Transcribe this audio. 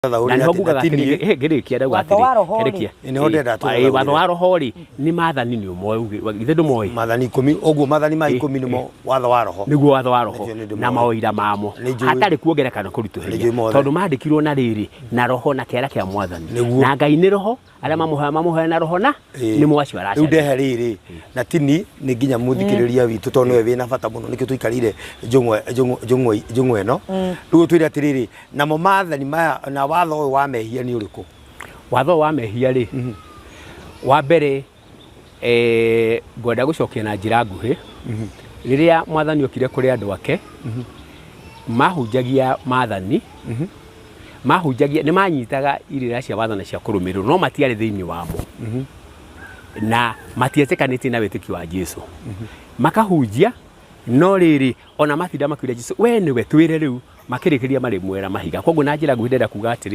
na nĩ mbugaga ngĩrĩkia ndauga atĩrĩ watho wa roho rĩ nĩ maathani nĩ ũmoĩ githĩ ndũmoĩ maathani 10 ũguo maathani ma 10 nĩmo watho wa roho nĩguo watho wa roho na maũira mamo hatarĩ kuongereka na kũritũhĩria tondũ mandĩkirwo na rĩrĩ na roho na kĩara kĩa mwathani na Ngai nĩ roho arĩa mamũhoya na roho na nĩ mwacio aracaria rĩu ndehe rĩrĩ na tini nĩ nginya mũthikĩrĩria witũ tondũ nĩwe wĩna bata mũno nĩkĩo tũikarire njũng'wa ĩno rĩu twĩre atĩrĩrĩ namo maathani maya na watho ũyũ wa mehia nĩ ũrĩkũ watho wa mehia rĩ wa mbere ngwenda gũcokia na njĩra nguhĩ rĩrĩa mwathani okire kũrĩ andũ ake mahunjagia maathani mahunjagia nĩ manyitaga irĩra cia wathana cia kũrũmĩrĩrwo no matiarĩ thĩinĩ wamo na matietĩkanĩtie na wĩtĩkio wa Jesũ makahunjia no rĩrĩ ona matinda makwĩra Jesũ we nĩwe twĩre rĩu makĩrĩkĩria marĩ mwera mahiga koguo na njĩra nguhĩ ndĩrenda kuuga atĩrĩ